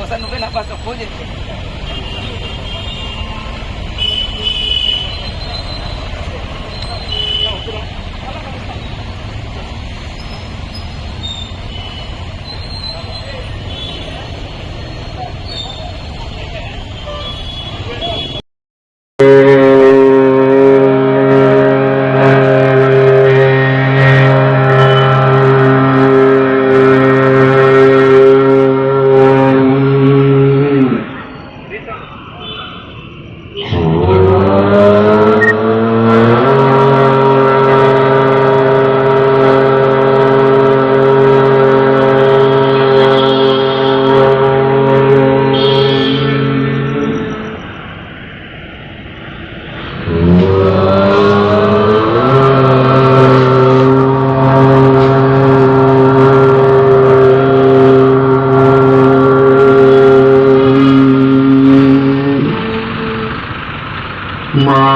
ఒకసారి నువ్వే నా ఫస్ట్ ఫోన్ చేసి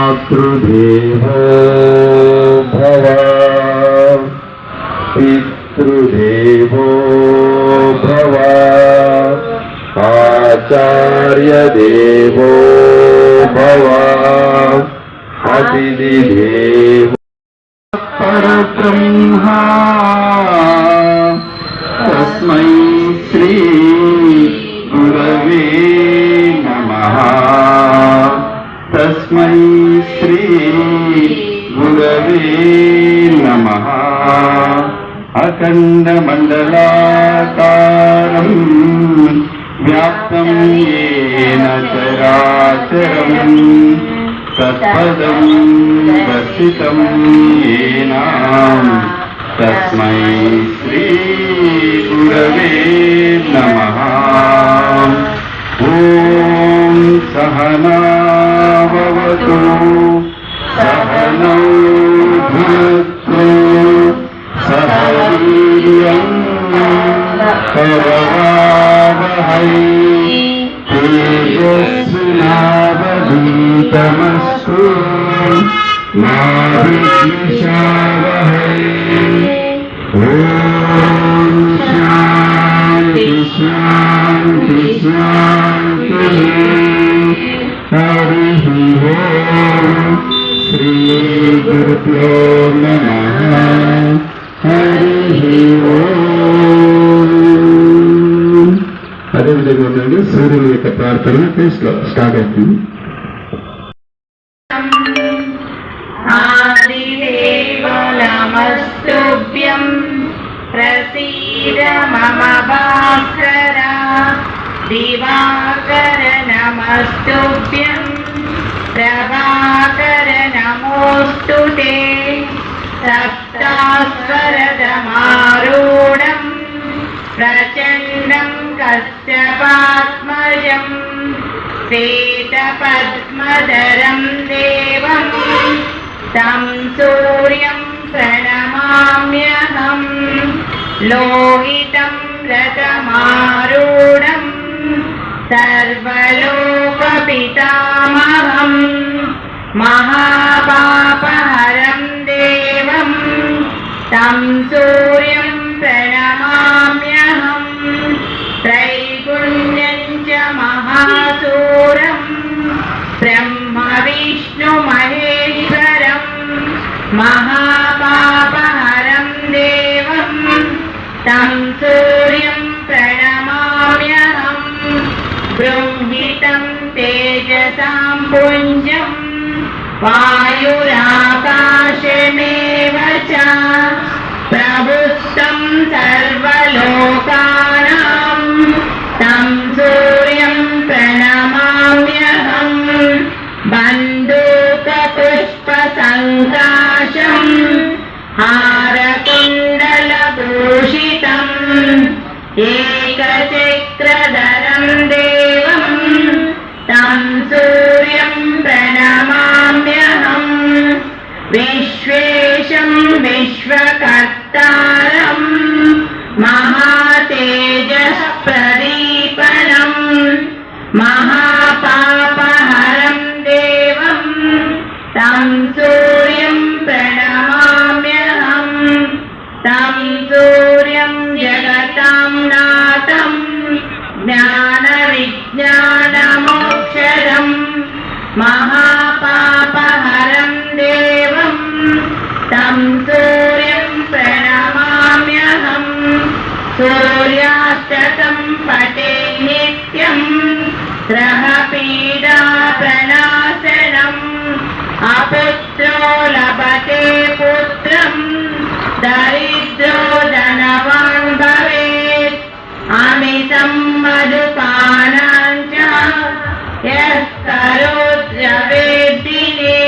मातृदेवो भव पितृदेवो भव आचार्यदेवो भव अतिथिदेवो परब्रह्मा तस्मै श्री गुरवे नमः तस्मै श्री गुरवे नमः अखण्डमण्डलाकारं व्याप्तं येन चराचरं तत्पदं दर्शितं येन तस्मै श्री गुरवे नमः ॐ सहना भवतु सहनौ भुनक्तु सह वीर्यं करवावहै तेजस्विनावधीतमस्तु मा विद्विषावहै ॐ शान्ति शान्ति शान्तिः हरिः ओम् श्री गुरुभ्यो नमः हरिः ओम् అదేవిధంగా ఉండండి సూర్యుని యొక్క ప్రార్థన స్టార్ట్ అవుతుంది. ఆదిదేవ నమస్తుభ్యం ప్రసీద మమ భాస్కర దివాకర నమస్తుభ్యం ప్రభాకర నమోస్తుతే సప్తాస్వరదమారూఢం ప్రచండం కశ్యపాత్మజం శ్వేతపద్మధరం దేవం తం సూర్యం ప్రణమామ్యహం లోహితం రథమారూఢం సర్వలోకపితామహం మహాపాపహరం దేవం తం సూర్యం ప్రణమామ్యహం त्रैगुण्यं च महासूरं ब्रह्म विष्णु महेश्वरं महापापहरं देवं तं सूर्यं प्रणमाम्यहं बृंहितं तेजसां पुञ्जं वायुराकाशमेव च प्रभुस्तं सर्वलोकानां तं सूर्यं प्रणमाम्यहं बन्दूकपुष्पसङ्काशं हारकुण्डलभूषितम् एकचक्रधरं देवं तं सूर्यं प्रणमाम्यहं विश्वेशं विश्वकर्तारं महातेजःप्रदीपनं महापापहरं देवं तं सूर्यं प्रणमाम्यहं तं सूर्यं जगतां नाथं ज्ञानरूपं तं सूर्यं प्रणमाम्यहम् सूर्यास्तकं पटे नित्यं ग्रहपीडा प्रणाशनम् अपुत्रो लभते पुत्रं दरिद्रो धनवान् भवेत् अमितं मधुपानं च यः करोत्यवेद्दिने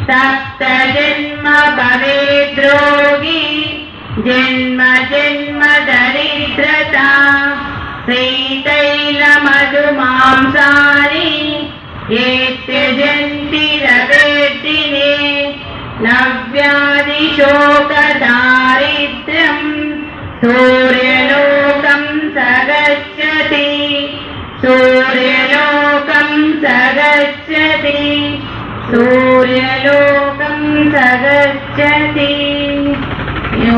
सप्तजन्म भवेद् रोगी जन्म जन्म दरिद्रता श्रीतैलमधुमांसानि ये त्यजन्ति रवेद्दिने नव्यादिशोकदारिद्र्यं सूर्यलोकं स गच्छति सूर्यलोकं स गच्छति सूर्यलोकं स गच्छति ॐ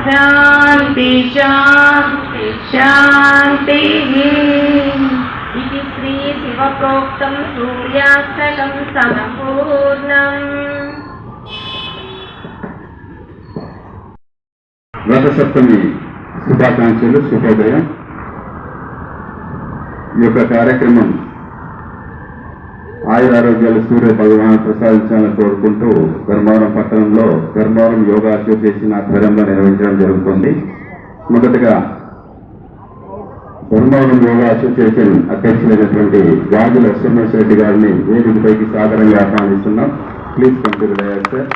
शान्ति शान्ति शान्तिः इति श्री शिवप्रोक्तं सूर्यास्तकं सम्पूर्णम् రథసప్తమి శుభాకాంక్షలు, శుభోదయం. ఈ యొక్క కార్యక్రమం ఆయురారోగ్యాలు సూర్య భగవాన్ ప్రసాదించాలని కోరుకుంటూ ధర్మవరం పట్టణంలో ధర్మవరం యోగా అసోసియేషన్ ఆధ్వర్యంలో నిర్వహించడం జరుగుతుంది. మొదటగా ధర్మవరం యోగా అసోసియేషన్ అధ్యక్షులైనటువంటి గాజుల సోమేశ్వర రెడ్డి గారిని వేదికపైకి సాదరంగా ఆహ్వానిస్తున్నాం. Please come to the dais sir.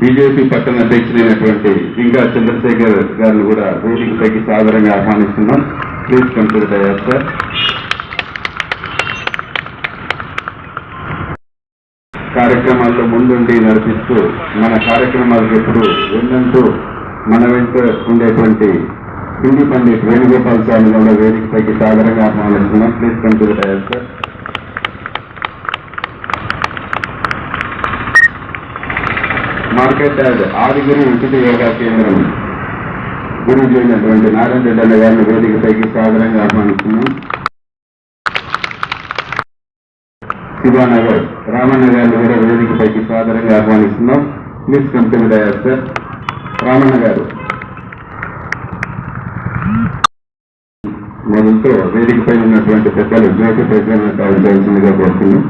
BJP పట్టణ అధ్యక్షులైనటువంటి జింగా చంద్రశేఖర్ గారిని కూడా వేదికపైకి సాదరంగా ఆహ్వానిస్తున్నాం. Please come to the dais sir. కార్యక్రమాల్లో ముందుండి నడిపిస్తూ మన కార్యక్రమాలకు ఎప్పుడు వెన్నంటూ మన వెంట ఉండేటువంటి హిందీ పండిట్ వేణుగోపాల్ స్వామి కూడా వేదికపైకి సాదరంగా ఆహ్వానిస్తున్నాం. Please come to the dais sir. Market yard Adiguru ఉచిత యోగా కేంద్రం గురుజీ అయినటువంటి నారాయణ రెడ్డి అన్న గారిని వేదికపైకి సాదరంగా ఆహ్వానిస్తున్నాం. శివానగర్ రామన్న గారిని కూడా వేదికపైకి సాదరంగా ఆహ్వానిస్తున్నాం. Please come to the dais sir. Ramanna గారు మొదలుతో వేదికపై ఉన్నటువంటి పెద్దలు జ్యోతి ప్రజలను కావాల్సిందిగా కోరుతున్నాం.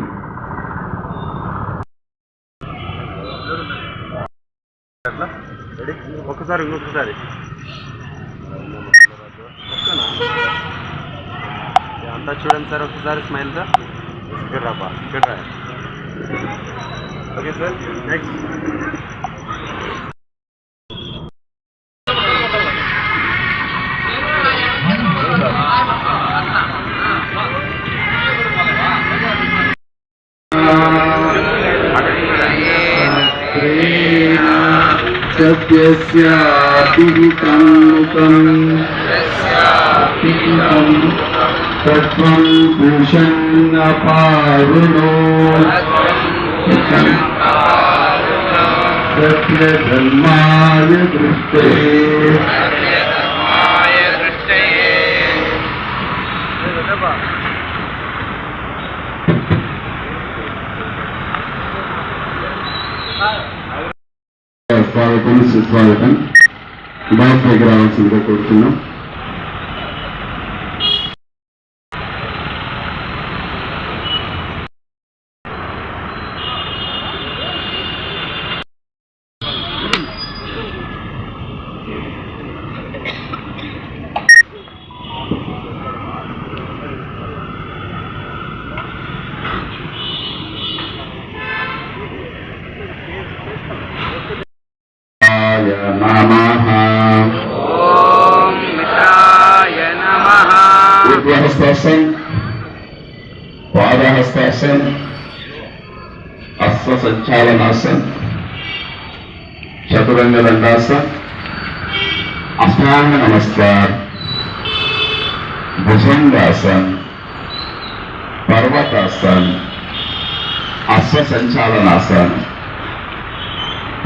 ఒక్కసారి ఇంకొకసారి అంతా చూడండి సార్, ఒకసారి స్మైల్ సార్. ఇక్కడ రాబా, ఇక్కడ రా. Okay sir, next. సత్యస్యాపిహితం తత్వం పూషన్న పారుణో సత్యధర్మాయ దృష్టే స్వాగతం, సుస్వాగతం. బాస్ దగ్గర రావాల్సిందిగా కోరుతున్నాం. హస్తాసన్, పాదహస్తాసన్, అశ్వసంచాలనాసన్, చతురంగ దండాసన్, అష్టాంగ నమస్కార్, భుజంగాసన్, పర్వతాసన్, అశ్వసంచాలనాసన్,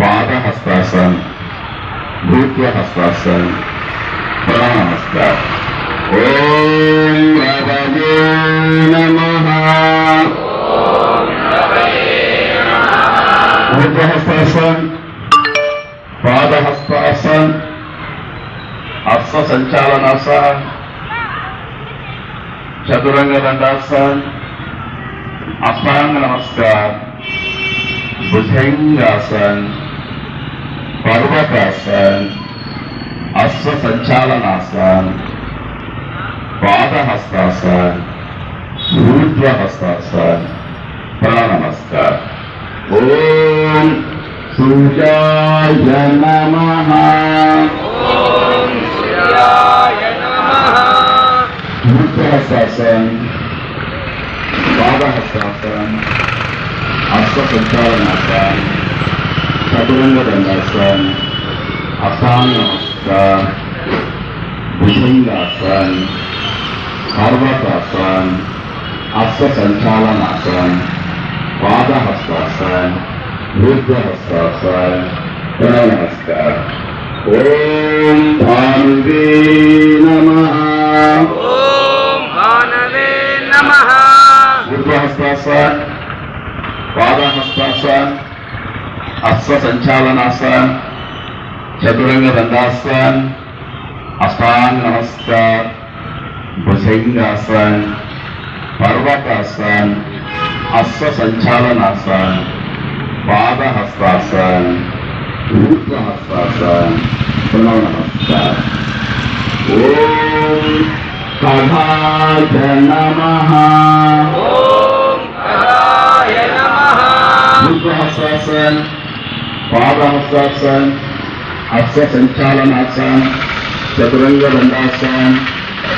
పాదహస్తాసన్, భూత్వహస్తాసన్, ప్రణామస్కార్. ఓం రవయే నమః. हस्त संचालनासन, चतुरंग दंडासन, अष्टांग नमस्कार, भुजंगासन, पर्वतासन, अश्व संचालनासन, पाद हस्तासन, ऊर्ध्व हस्तासन, प्रण नमस्कार। ओम सूर्याय नमः। ऊर्ध्व हस्तासन, पाद हस्तासन, अश्व संचालनासन, चतुरंग दंडासन, अष्टांग नमस्कार, भुजंगासन, पर्वतासन, अश्व संचालनासन, पाद हस्तासन, ऊर्ध्व हस्तासन, प्रण नमस्कार। ओम भानुवे नमः। ऊर्ध्व हस्तासन, पाद हस्तासन, अश्व संचालनासन, चतुरंग दंडासन, अष्टांग नमस्कार, भुजंगासन, पर्वतासन, अश्व संचालनासन, पाद हस्तासन, ऊर्ध्व हस्तासन, प्रण नमस्कार। ओम कधाय नमः। ऊर्ध्व हस्तासन, पाद हस्तासन, अश्व संचालनासन, चतुरंग दंडासन,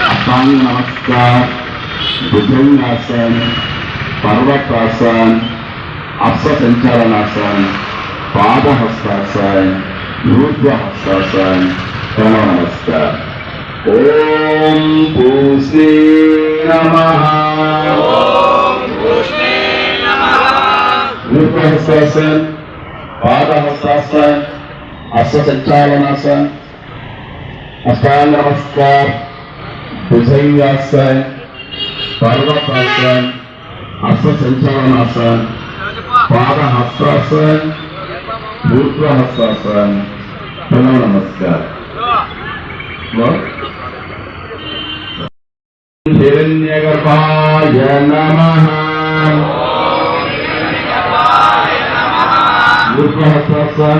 अष्टांग नमस्कार, भुजंगासन, पर्वतासन, अश्व संचालनासन, पाद हस्तासन, ऊर्ध्व हस्तासन, प्रण नमस्कार। ओम भूषणे नमः। ऊर्ध्व हस्तासन, पाद हस्तासन, अश्व संचालनासन, अष्टांग नमस्कार, भुजंगासन, पर्वतासन, अश्व संचालनासन, पाद हस्तासन, ऊर्ध्व हस्तासन, प्रण नमस्कार। हिरण्यगर्भाय नमः। ऊर्ध्व हस्तासन,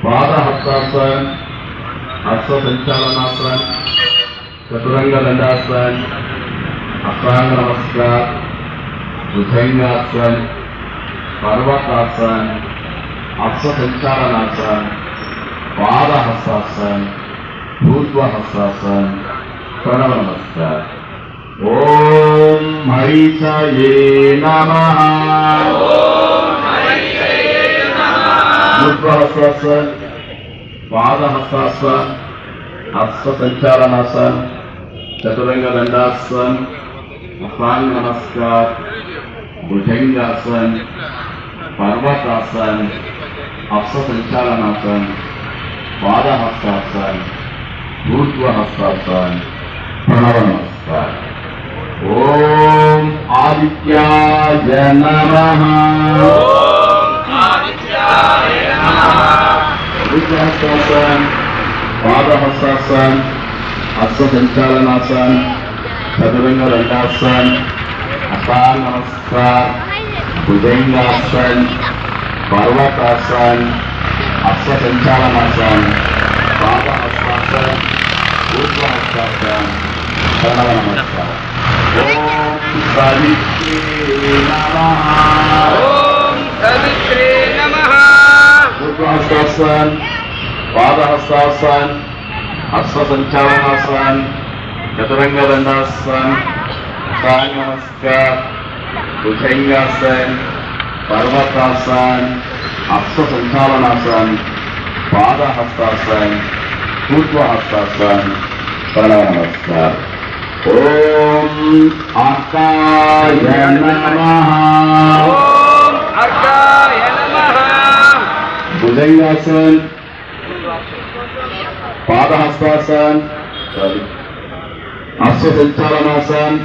पाद हस्तासन, अश्व संचालनासन, चतुरंग दंडासन, अष्टांग नमस्कार, भुजंगासन, पर्वतासन, अश्व संचालनासन, पाद हस्तासन, ऊर्ध्व हस्तासन, प्रण नमस्कार। ओम मरीचाये नमः। ऊर्ध्व हस्तासन, पाद हस्तासन, अश्व संचालनासन, चतुरंग दंडासन, अष्टांग नमस्कार, भुजंगासन, पर्वतासन, अश्व संचालनासन, पाद हस्तासन, ऊर्ध्व हस्तासन, प्रण नमस्कार। ओम आदित्याय नमः। ऊर्ध्व हस्तासन, पाद हस्तासन, अश्व संचालनासन, चतुरंग दंडासन, अष्टांग नमस्कार, भुजंगासन, पर्वतासन, अश्व संचालनासन, पाद हस्तासन, ऊर्ध्व हस्तासन, प्रण नमस्कार। ओम सावित्रे नमः। ऊर्ध्व हस्तासन, पाद हस्तासन, अश्व संचालनासन, चतुरंग दंडासन, अष्टांग नमस्कार, भुजंगासन, पर्वतासन, अश्व संचालनासन, पाद हस्तासन, ऊर्ध्व हस्तासन, प्रण नमस्कार। ओम अर्काय नमः। भुजंगासन, पाद हस्तासन, अश्व संचालनासन,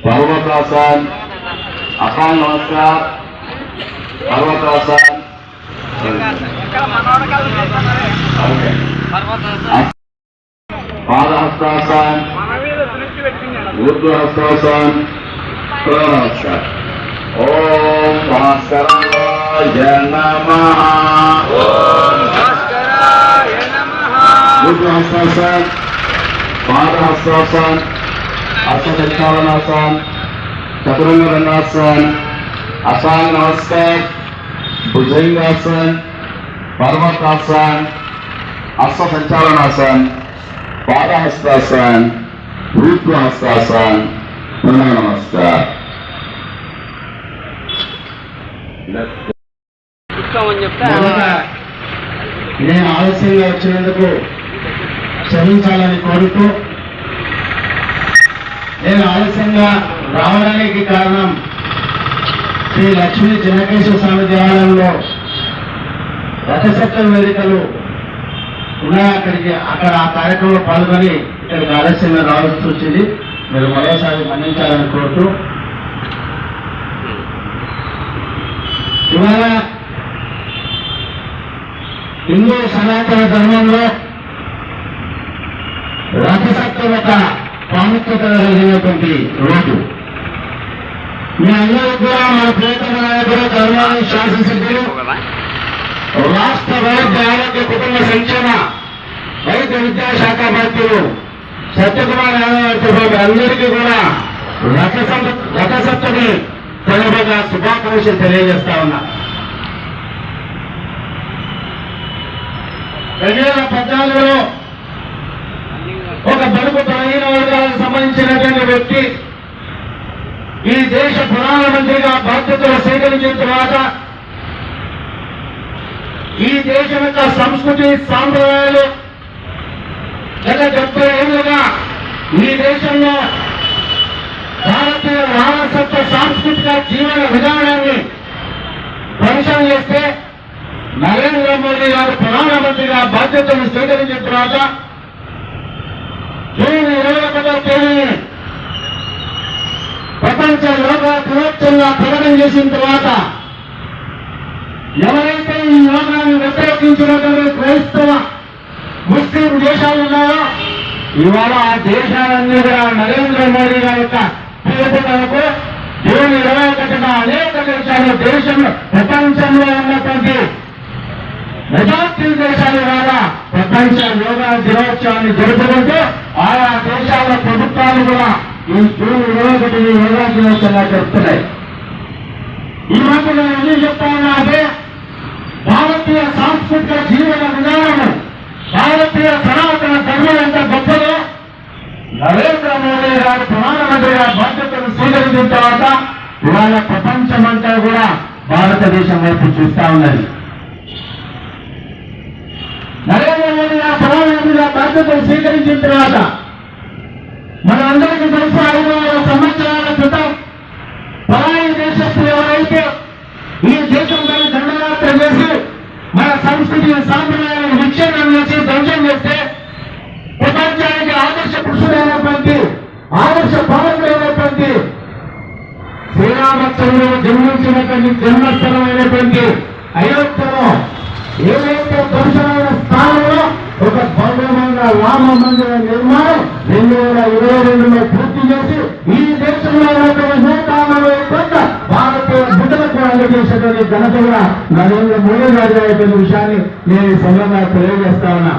पर्वतासन, अष्टांग नमस्कार, पर्वतासन, పాదహస్తాసన్, ఊర్ధ్వహస్తాసన్, ప్రణవస్కార్. ఓం భాస్కరాయ నమః. ఊర్ధ్వహస్తాసన్, పాదహస్తాసన్, హస్తచలనాసన్, చతురంగదండాసన్, అసాంగ నమస్కార్, భుజంగాసన్, పర్వతాసన్, హస్త సంచాలనాసన్, పాదహస్తాసన్, ఊర్ధ్వహస్తాసన్, పునః నమస్కార్. మొదట నేను ఆలస్యంగా వచ్చినందుకు క్షమించాలని కోరుతూ, నేను ఆలస్యంగా రావడానికి కారణం శ్రీ లక్ష్మీ చెన్నకేశ్వర స్వామి దేవాలయంలో రథసప్తమి వేదికలు ఉన్నాయి. అక్కడ ఆ కార్యక్రమంలో పాల్గొని ఇక్కడికి ఆలస్యంగా రావాల్సి వచ్చింది. మీరు మరోసారి మన్నించాలని కోరుతూ, ఇవాళ హిందూ సనాతన ధర్మంలో రథసప్తమి ఒక ప్రాముఖ్యత కలిగినటువంటి రోజు. మీ అందరూ కూడా మన ప్రియతమ నాయకుడు ధర్మాన్ని శాసనసభ్యులు, రాష్ట్ర వైద్య ఆరోగ్య కుటుంబ సంక్షేమ వైద్య విద్యాశాఖ మంత్రులు సత్యకుమార్ యాదవ్ అందరికీ కూడా రథసప్తమి సందర్భంగా శుభాకాంక్షలు తెలియజేస్తా ఉన్నా. 2014లో ఒక బడుగు బలహీన వర్గాలకు సంబంధించినటువంటి వ్యక్తి ఈ దేశ ప్రధానమంత్రిగా బాధ్యతలు స్వీకరించిన తర్వాత ఈ దేశం యొక్క సంస్కృతి సాంప్రదాయాలు గత 70 ఏళ్లుగా ఈ దేశంలో భారతీయ వారసత్వ సాంస్కృతిక జీవన విధానాన్ని పరిశీలన చేస్తే నరేంద్ర మోడీ గారు ప్రధానమంత్రిగా బాధ్యతలు స్వీకరించిన తర్వాత జూన్ 21వ తేదీని ప్రపంచ యోగా దినోత్సవంగా ప్రకటన చేసిన తర్వాత ఎవరైతే ఈ యోగాన్ని వ్యతిరేకించినటువంటి క్రైస్తవ ముస్లిం దేశాలు ఉన్నాయో ఇవాళ ఆ దేశాలన్నీ కూడా నరేంద్ర మోడీ గారి యొక్క పిలుపునకు జూన్ 21న అనేక దేశాలు దేశంలో ప్రపంచంలో ఉన్నటువంటి మెజార్టీ దేశాలు కూడా ప్రపంచ యోగా దినోత్సవాన్ని జరుపుకుంటూ ఆయా దేశాల ప్రభుత్వాలు కూడా ఈ జూన్ 21 యోగా దినోత్సవంగా జరుపుతున్నాయి. ఈ మాట నేను ఎందుకు చెప్తా ఉన్నా అంటే భారతీయ సాంస్కృతిక జీవన విధానము, భారతీయ సనాతన ధర్మం ఎంత గొప్పదో నరేంద్ర మోడీ గారు ప్రధానమంత్రిగా బాధ్యతలు స్వీకరించిన తర్వాత ఇవాళ ప్రపంచమంతా కూడా భారతదేశం వైపు చూస్తా ఉన్నది. నరేంద్ర మోడీ గారు ప్రధానమంత్రిగా బాధ్యతలు స్వీకరించిన తర్వాత మనందరికీ తెలుసు 500 సంవత్సరాల క్రితం పరాయి దేశస్తులు ఎవరైతే ఈ దేశంపై దండయాత్ర చేసి మన సంస్కృతి సాంప్రదాయాలను విచ్ఛేదం చేసి ధ్వంసం చేస్తే ప్రపంచానికి ఆదర్శ పురుషుడైనటువంటి ఆదర్శ భారతుడైనటువంటి శ్రీరామచంద్రుడు జన్మించినటువంటి జన్మస్థలమైనటువంటి అయోధ్యలో ఏదైతే ధ్వంసమైన స్థానంలో ఒక భవ్యమైన రామ మందిర నిర్మాణం 2022లో పూర్తి చేసి ఈ దేశంలో ఉన్నటువంటి 140 కోట్ల భారతీయ బిడ్డలకు అందజేసేటువంటి ఘనత కూడా నరేంద్ర మోడీ గారి అయిపోయిన విషయాన్ని నేను ఈ సందర్భంగా తెలియజేస్తా ఉన్నా.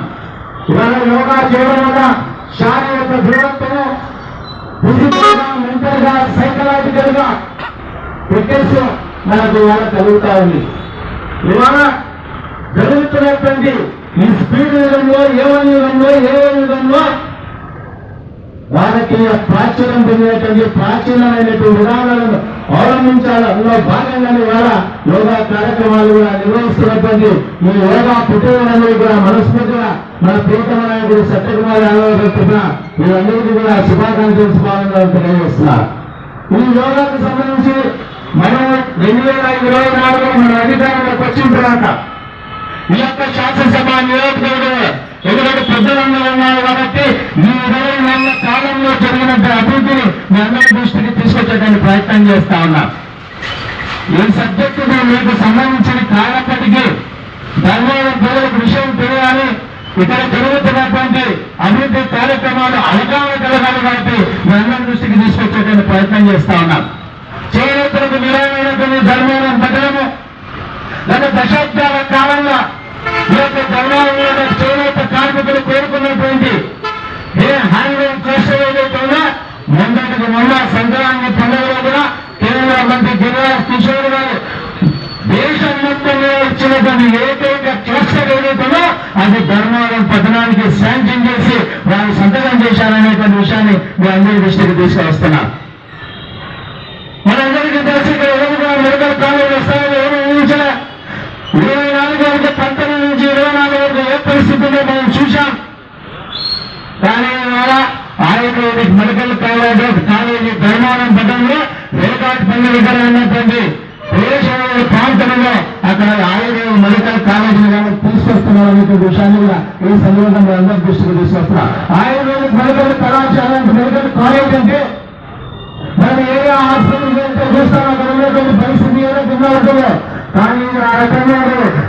ఇవాళ యోగా చేయడం వల్ల శారీరక దృఢత్వము ఫిజికల్ గా, మెంటల్ గా, సైకలాజికల్ గా ఫిట్నెస్ మనకు ఇవాళ కలుగుతా ఉంది. ఇవాళ జరుగుతున్నటువంటి ఈ స్పీడ్ యుగంలో, ఏవన్ యుగంలో, యుగంలో వాళ్ళకి ప్రాచుర్యం పొందినటువంటి ప్రాచీనమైనటువంటి విధానాలను అవలంబించాలి. అందులో భాగంగానే వాళ్ళ యోగా కార్యక్రమాలు కూడా నిర్వహిస్తున్నటువంటి ఈ యోగా పుట్టినన్నీ కూడా మనస్ఫూర్తిగా మన ప్రియతమ నాయకుడు సత్యకుమార్ యాదవ్ తరఫున వీరందరికీ కూడా శుభాకాంక్షలు తెలియజేస్తున్నారు. ఈ యోగాకు సంబంధించి మనం 2024లో మన అధికారంలోకి వచ్చిన తర్వాత ఈ యొక్క శాసనసభ నియోజకవర్గం ఎందుకంటే పెద్దలందరూ ఉన్నారు కాబట్టి ఈ 20 నెలల కాలంలో జరిగిన అభివృద్ధిని మీ అందరి దృష్టికి తీసుకొచ్చేటువంటి ప్రయత్నం చేస్తా ఉన్నాం. ఈ సబ్జెక్టు మీకు సంబంధించిన కానప్పటికీ ధర్మం ప్రజలకు విషయం తెలియాలి, ఇక్కడ జరుగుతున్నటువంటి అభివృద్ధి కార్యక్రమాలు అవగాహన కలగాలి కాబట్టి మనందరి దృష్టికి తీసుకొచ్చేటువంటి ప్రయత్నం చేస్తా ఉన్నాం. చేనేతలకు నిలవైనటువంటి ధర్మవరం పట్టణము గత దశాబ్దాల కాలంగా ఈ యొక్క ధర్మవరంలో చేనేత కార్మికులు కోరుకున్నటువంటి ఏ హ్యాండ్లూమ్ క్లస్టర్ ఏదైతే ఉన్నా మొన్నటికి మొన్న సంక్రాంతి పండుగలో కూడా కేంద్ర మంత్రి గిరిరాజ్ కిషోర్ గారు దేశం మొత్తంలో ఇచ్చినటువంటి ఏకైక క్లస్టర్ ఏదైతుందో అది ధర్మవరం పట్టణానికి శాంక్షన్ చేసి వారు సంతకం చేశారనేటువంటి విషయాన్ని మీ అందరి దృష్టికి తీసుకువస్తున్నాం. మనందరికీ తెలిసి ఇక్కడ ఎదురుగా మెడికల్ కాలేజ్ వస్తాయని ఎవరు ఊహించలే. 24 వరకు 19 నుంచి 24 వరకు ఏ పరిస్థితుల్లో మనం చూశాం. కానీ ఆయుర్వేదిక్ మెడికల్ కాలేజీ ధర్మవరం పట్టణంలో రేకాటిపల్లి దగ్గర ఉన్నటువంటి దేశంలో ప్రాంతంలో అక్కడ ఆయుర్వేద మెడికల్ కాలేజీని కానీ తీసుకొస్తున్నారనే విషయాన్ని కూడా ఈ సందర్భంగా అందరి దృష్టికి తీసుకొస్తున్నారు. ఆయుర్వేదిక్ మెడికల్ కళాశాల మెడికల్ కాలేజ్ అంటే మనం ఏరియా హాస్పిటల్ చూస్తాం అక్కడ ఉన్నటువంటి పరిస్థితి ఏదైతే ఉంటుందో. కానీ ఆ రకంగా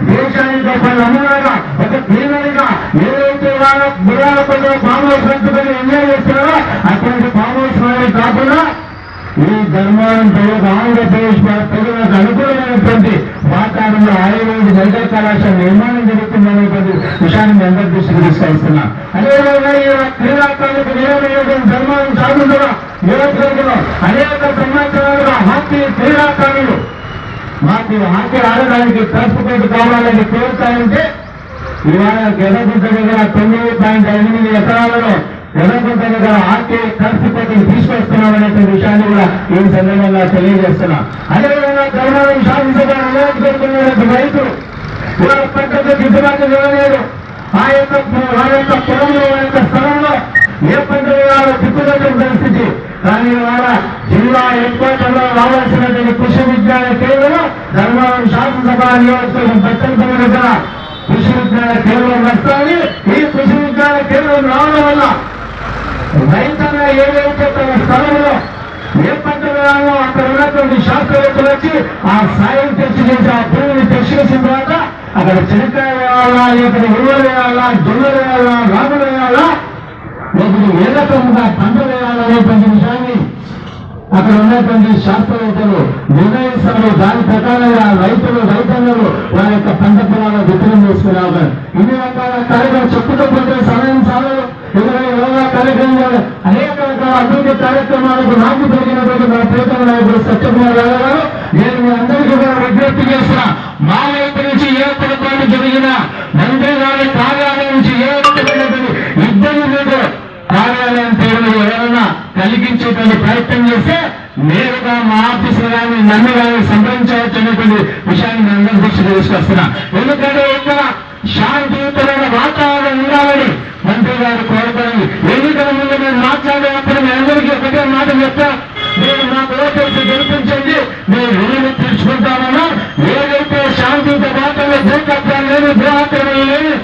దేశానికి ఒక నమూనాగా ఒక క్లీనర్గా ఏదైతే వాళ్ళ గుడాల పట్ల ఫామ్ హౌస్ పెట్టుకుని ఎంజాయ్ చేస్తున్నారో అటువంటి ఫామ్ హౌస్ అనేది కాకుండా ఈ ధర్మవరం ప్రజలకు ఆంధ్రప్రదేశ్ ప్రజలకు అనుకూలమైనటువంటి వాతావరణంలో ఆయుర్వేద మెడికల్ కళాశాల నిర్మాణం జరుగుతుందనేటువంటి విషయాన్ని మీ అందరి దృష్టికి తీసుకొస్తున్నాం. అదేవిధంగా ఈ క్రీడాకారులకు నిలవైనటువంటి ధర్మవరం సాగుతుందో నియోజకవర్గంలో అనేక సంవత్సరాలుగా హాకీ క్రీడాకారులు మాకు హాకీ ఆడడానికి ట్రాన్స్పోర్ట్ కావాలని కోరుతాయంటే ఇవాళ ఎర్రగుంట దగ్గర 9.8 ఎకరాలలో ఎర్రగుంట దగ్గర హాకీ ట్రాన్స్పోర్ట్ తీసుకొస్తున్నామనేటువంటి విషయాన్ని కూడా ఈ సందర్భంగా తెలియజేస్తున్నాం. అదేవిధంగా ధర్మవరం శాసనసభ నియోజకవర్గంలో రైతులు ఇవాళ పంటకు గిట్టుబాటు చేయలేదు. ఆ యొక్క పొలంలో ఆ యొక్క స్థలంలో ఏ పంట వేయాలో దిక్కుదగ్గర పరిస్థితి. కానీ ఇవాళ జిల్లా హెడ్క్వార్టర్లో రావాల్సినటువంటి కృషి విజ్ఞాన కేంద్రం ధర్మవరం శాసనసభ నియోజకవర్గం బచ్చలపల్లి దగ్గర కృషి విజ్ఞాన కేంద్రం వస్తామని ఈ కృషి విజ్ఞాన కేంద్రం రావడం వల్ల రైతన్న ఏదైతే తన స్థలంలో ఏ పంట వేయాలో అక్కడ ఉన్నటువంటి శాస్త్రవేత్తలు వచ్చి ఆ సాయం టెస్ట్ చేసి ఆ భూమిని టెస్ట్ చేసిన తర్వాత అక్కడ చెనక్కాయ వేయాలా, ఇక్కడ ఉరువలు వేయాలా, జొన్నలు వేయాలా, రాగులు వేయాలా, లేకపోతే ఏ రకంగా పంట వేయాలనేటువంటి విషయాన్ని అక్కడ ఉన్నటువంటి శాస్త్రవేత్తలు నిర్ణయిస్తారు. దాని ప్రకారంగా రైతన్నలు వారి యొక్క పంట పొలాలను విత్తనం చేసుకురావాలి. ఇన్ని రకాల కార్యక్రమం చెప్పుతూ పోతే సమయం సాగదు. ఎందుకంటే యోగా కార్యక్రమాలు అనేక రకాల అభివృద్ధి కార్యక్రమాలకు నాకు పెరిగినటువంటి మన ప్రియతమ నాయకుడు సత్యకుమార్ రావు గారు నేను మీ అందరికీ కూడా విజ్ఞప్తి చేస్తున్నా. మా వైపు నుంచి ఏ ప్రభుత్వాన్ని జరిగినా మంత్రి గారి కార్యాలయం నుంచి ఏ రకమైనటువంటి ఇబ్బంది లేదు. కార్యాలయం పేరును ఎవరైనా కలిగించేటువంటి ప్రయత్నం చేస్తే నేరుగా మా ఆఫీసులు కానీ నన్ను కానీ సంప్రదించవచ్చు అనేటువంటి విషయాన్ని నేను అందరి దృష్టికి తీసుకొస్తున్నా. ఎందుకంటే ఇక్కడ శాంతియుతమైన వాతావరణం ఉండాలని మంత్రి గారు కోరుకోవాలి. ఎన్నికల ముందు నేను మాట్లాడేటప్పుడు మీ అందరికీ ఒకటే మాట చెప్తా, నేను నాకు ఓటేసి గెలిపించండి, నేను రుణాలు తీర్చుకుంటామన్నా. ఏదైతే శాంతియుత వాతావరణం భూకబ్జాలు లేని, భూఆక్రమణ లేని,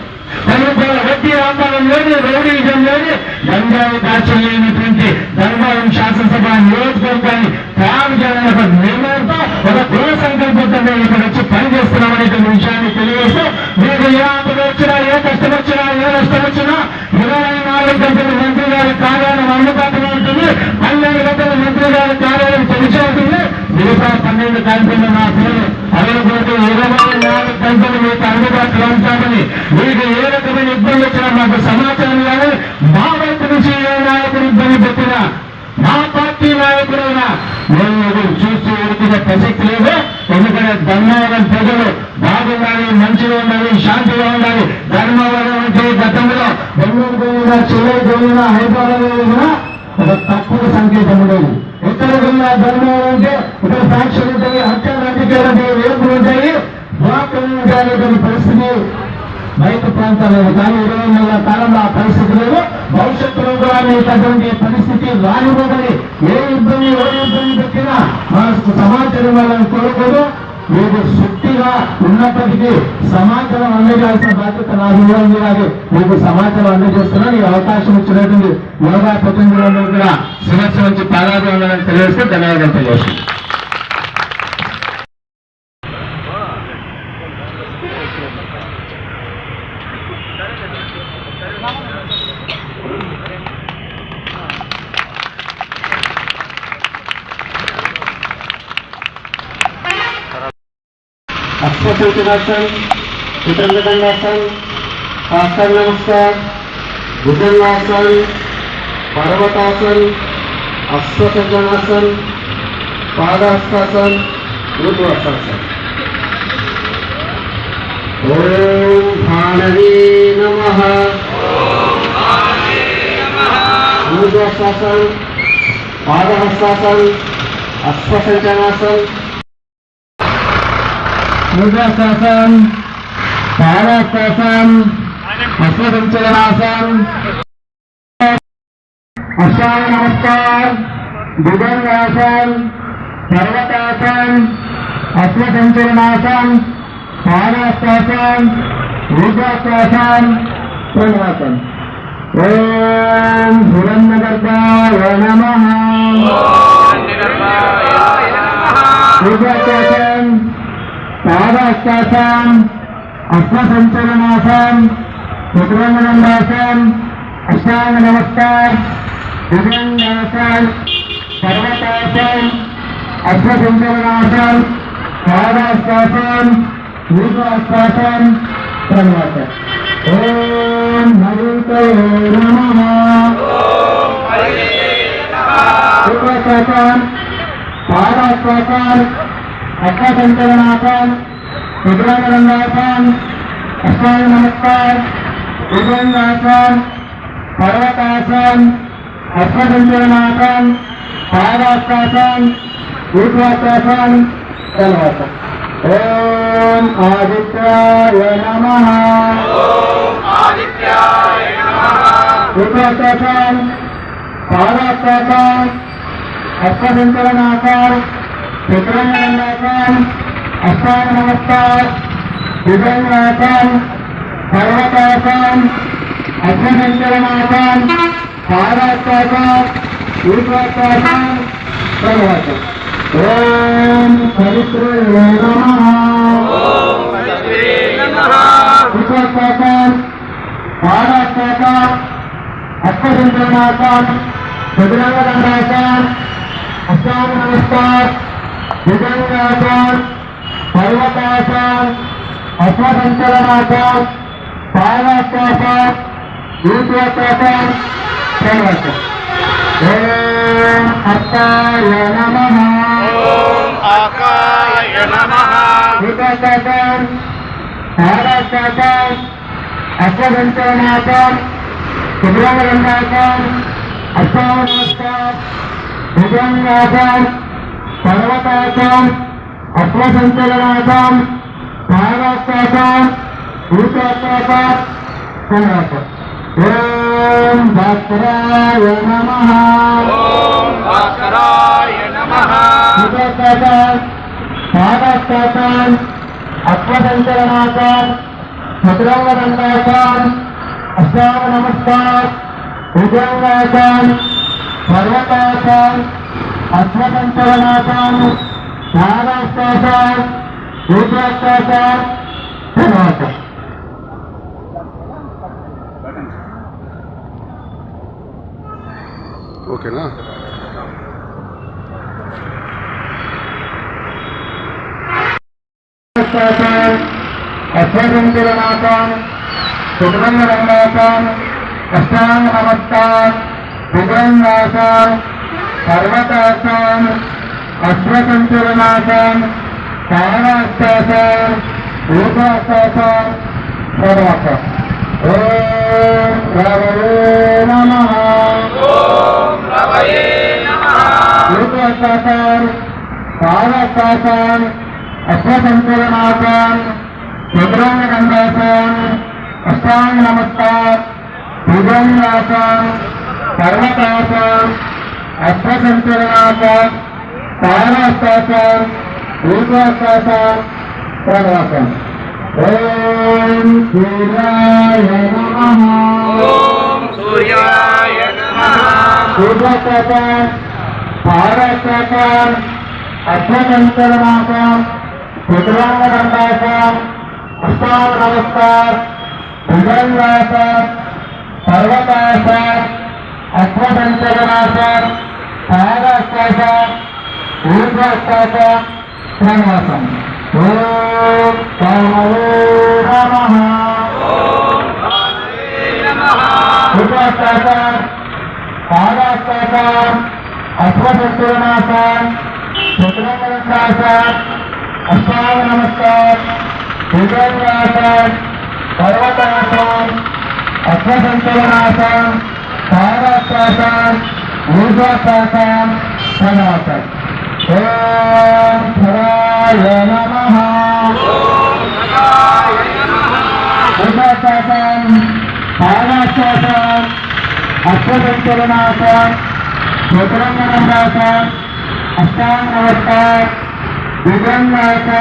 వడ్డీ వ్యాపారం లేని, రౌడీజం లేని, గంజాయి దాచం లేనటువంటి ధర్మవరం శాసనసభ నియోజకవర్గాన్ని తయారు చేయాలని ఒక నిర్ణయంతో ఒక దృఢ సంకల్పంతో మేము ఇక్కడ వచ్చి పనిచేస్తున్నామనేటువంటి విషయాన్ని తెలియజేస్తూ మీకు ఏ ఆపద వచ్చినా, ఏ కష్టం వచ్చినా, ఏ నష్టం వచ్చినా 24 గంటలు మంత్రి గారి కార్యాలయం అందుబాటులో ఉంటుంది. 12 గంటలు మంత్రి గారి కార్యాలయం తెలిసి ఉంటుంది. మిగతా 12 గంటలు నా పేరు అదనపోతే 24 గంటలు మీకు అందుబాటులో ఉంటామని మీకు ఏ రకమైన ఇబ్బంది వచ్చినా మాకు సమాచారం కానీ మా వైపు నుంచి ఏ నాయకుడు ఇబ్బంది పెట్టినా మా పార్టీ నాయకుడైనా మేము చూస్తూ ఉడికిన ప్రసక్తి లేదు. ఎందుకంటే ధర్మవరం ప్రజలు బాగుండాలి, మంచిగా ఉండాలి, శాంతిగా ఉండాలి. ధర్మవరం అంటే గతంలో బెంగళూరు పోయినా, చెన్నై పోయినా, హైదరాబాద్ పోయినా ఒక తప్పుడు సంకేతం ఉండేది. ఎక్కడ పోయినా ధర్మవరం అంటే ఇక్కడ ఫ్యాక్షన్ ఉంటాయి, హత్యలు రాజకీయాలు వేపులు ఉంటాయి, వాక్యం ఉంటాయనేటువంటి పరిస్థితి బయట ప్రాంతాలు. కానీ 20 నెలల కాలంలో ఆ పరిస్థితి లేదు. భవిష్యత్తులో కూడా అటువంటి పరిస్థితి రానివ్వదని ఏ ఇబ్బంది పెట్టినా మనకు సమాచారం వాళ్ళని కోరుకోదు. మీకు శక్తిగా ఉన్నప్పటికీ సమాచారం అందజేయాల్సిన బాధ్యత నా ఉంది కాదు. మీకు సమాచారం అందజేస్తున్నాను. ఈ అవకాశం ఇచ్చినటువంటి యోగా ప్రతినిధులందరూ కూడా శిరస్సు నుంచి పాదాభివందనాలు తెలియజేస్తూ ధన్యవాదాలు తెలియజేస్తుంది. अश्वसंचनासन, वितंगदंडासन, शास्त्र नमस्कार, भुजंगासन, पर्वतासन, अश्वसंचनासन, पादास्तासन, ऊर्ध्वास्तासन। ओम भानवे नमः। ऊर्ध्वास्तासन, पादहस्तासन, अश्वसंचनासन, ऊर्ध्वास्तासन, पादास्तासन, अश्वसंचलनासन, अष्टांग नमस्कार, भुजंगासन, पर्वतासन, अश्वसंचलनासन, पादास्तासन, ऊर्ध्वास्तासन, प्रणवासन। ओम भुरन्नगर्भाय नमः। ऊर्ध्वास्तासन, पादास्तासन, अश्वसंचलनासन, चतुरंगदंडासन, अष्टांग नमस्कार, भुजंगासन, पर्वतासन, अश्वसंचलनासन, पादास्तासन, ऊर्ध्वास्तासन, प्रणवासन। ओम हरितये नमः। ऊर्ध्वास्तासन, पादास्तासन, अश्वसंचलनासन, चतुरंगदंडासन, अष्टांग नमस्कार, भुजंगासन, पर्वतासन, अश्वसंचलनासन, पादास्तासन, ऊर्ध्वास्तासन, प्रणवासन। ओम आदित्याय नमः। ऊर्ध्वास्तासन, पादास्तासन, अश्वसंचलनासन, चतुरंगदंडासन, अष्टांग नमस्कार, भुजंगासन, पर्वतासन, अश्वसंचलनासन, पादास्तासन, ऊर्ध्वास्तासन, प्रणवासन। ओम हरितये नमः। ऊर्ध्वास्तासन, पादास्तासन, अश्वसंचलनासन, चतुरंगदंडासन, अष्टांग नमस्कार, भुजंगासन, पर्वतासन, अश्वसंचलनासन, पादास्तासन, ऊर्ध्वास्तासन, प्रणवासन। ओम अक्काय नमः। ऊर्ध्वास्तासन, पादास्तासन, अश्वसंचलनासन, चतुरंगदंडासन, अष्टांग नमस्कार, भुजंगासन, पर्वतासन, अश्वसंचलनासन, पादास्तासन, ऊर्ध्वास्तासन, प्रणवासन। ओम भास्कराय नमः। ऊर्ध्वास्तासन, पादास्तासन, अश्वसंचलनासन, चतुरंगदंडासन, अष्टांग नमस्कार, भुजंगासन, पर्वतासन, अश्वसंचलनासन, पादास्तासन, ऊर्ध्वास्तासन, प्रणवासन। ఓకేనా? अश्वसंचलनासन, चतुरंगदंडासन, अष्टांग नमस्कार, भुजंगासन, पर्वतासन, अश्वसंचलनासन, पादास्तासन, ऊर्ध्वास्तासन, प्रणवासन। ओम रवये नमः। ऊर्ध्वास्तासन, पादास्तासन, अश्वसंचलनासन, चतुरंगदंडासन, अष्टांग नमस्कार, भुजंगासन, पर्वतासन, अश्वसंचलनासन, पादास्तासन, ऊर्ध्वास्तासन, प्रणवासन। ओम सूर्याय नमः। ऊर्ध्वास्तासन, पादास्तासन, अश्वसंचलनासन, चतुरंगदंडासन, अष्टांग नमस्कार, भुजंगासन, पर्वतासन, अश्वसंचलनासन, पादास्तासन, ऊर्ध्वास्तासन, प्रणवासन। ఓం భానవే నమః. ఉపాసన పాదాసన అశ్వసంతులనాసన చతురంగనాసన అష్టాంగ నమస్కార భుజంగాసన పర్వతాసన అశ్వసంతులనాసన పాదాసన ఊర్ధ్వాసన ప్రణాసన. ఓం శివాయ నమః. ఉపాసన పాదాసన అశ్వసంతులనాసన చతురంగనాసన అష్టాంగ నమస్కార భుజంగాసన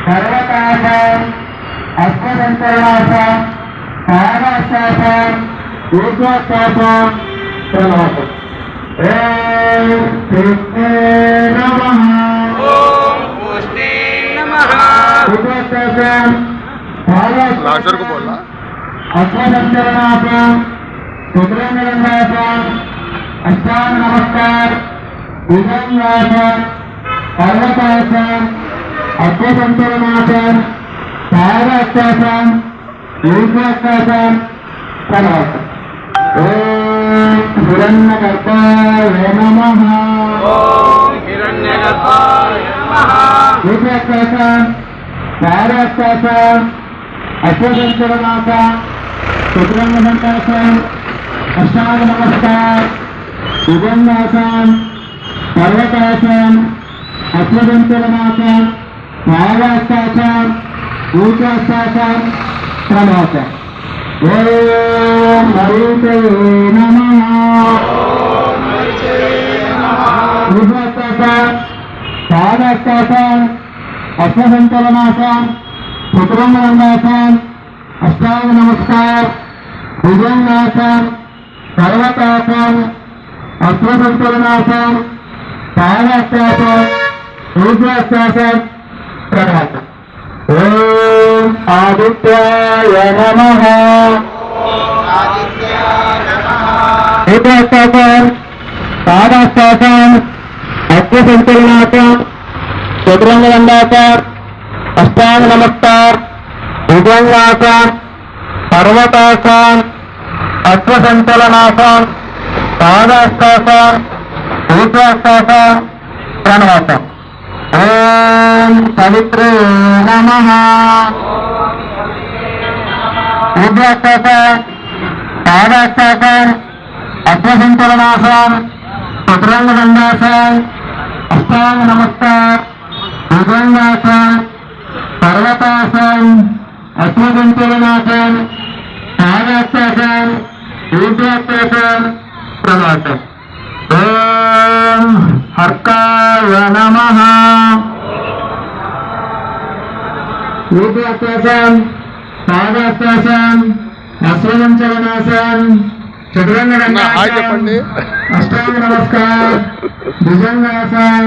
పర్వతాసన అశ్వసంతులనాసన పాదాసన ఊర్ధ్వాసన ప్రణాసన. ఓం కృష్ణే నమః. ఉపాసన పాదాసన అశ్వసంతులనాసన చతురంగనాసన అష్టాంగ నమస్కార భుజంగాసన పర్వతాసన అశ్వసంతులనాసన పాదాసన ఊర్ధ్వాసన ప్రణాసన. ఓం హిరణ్యగర్భాయ నమః. ఉపాసన పాదాసన అశ్వసంతులనాసన చతురంగనాసన అష్టాంగ నమస్కార భుజంగాసన పర్వతాసన అశ్వసంతులనాసన పాదాసన ఊర్ధ్వాసన ప్రణాసన. ఓం మరీచయే నమః. ఉపాసన పాదాసన అశ్వసంతులనాసన చతురంగనాసన అష్టాంగ నమస్కార భుజంగాసన పర్వతాసన అశ్వసంతులనాసన పాదాసన ఊర్ధ్వాసన ప్రణాసన. ఓం ఆదిత్యాయ నమః. ఉపాసన పాదాసన అశ్వసంతులనాసన చతురంగనాసన అష్టాంగ నమస్కార భుజంగాసన పర్వతాసన అశ్వసంతులనాసన పాదాసన ఊర్ధ్వాసన ప్రణాసన. ఓం పవిత్రే నమః. ఉపాసన పాదాసన అశ్వసంతులనాసన చతురంగనాసన అష్టాంగ నమస్కార భుజంగాసన పర్వతాసన అశ్వసంతులనాసన పాదాసన ఊర్ధ్వాసన ప్రణాసన. ఓం హర్కాయ నమః. ఉపాసన పాదాసన అశ్వసంతులనాసన చతురంగనాసన అష్టాంగ నమస్కార భుజంగాసన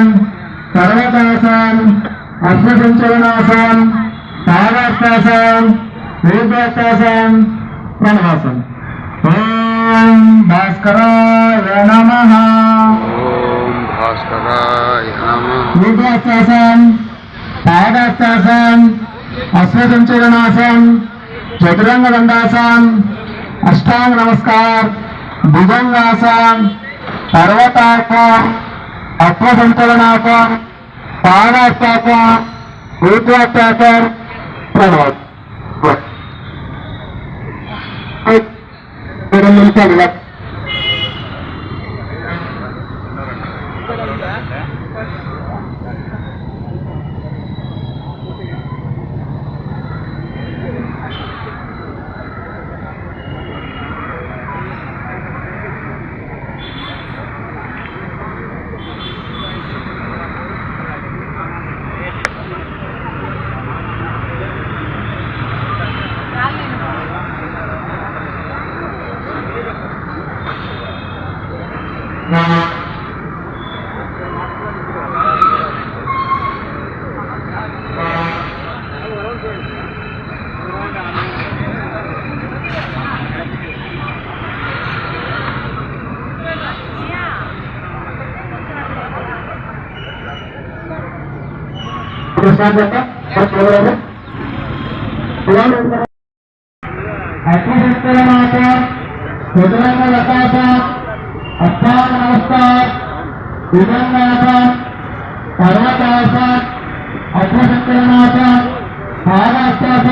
పర్వతాసన అశ్వసంతులనాసన పాదాసన ఊర్ధ్వాసన ప్రణాసన. ఓం భాస్కరాయ నమః. ఉపాసన పాదాసన అశ్వసంతులనాసన చతురంగనాసన అష్టాంగ నమస్కార భుజంగాసన పర్వతాసన అశ్వసంతులనాసన పాదాసన ఊర్ధ్వాసన ప్రణాసన. 2 నిమిషాలు. ప్రశాంతత అత్యశక్తరమాత సుదరంగ లతాత అస్థాన నమస్కార విదంగాత పర్వతాస అత్యశక్తరమాత భాగాస్తాస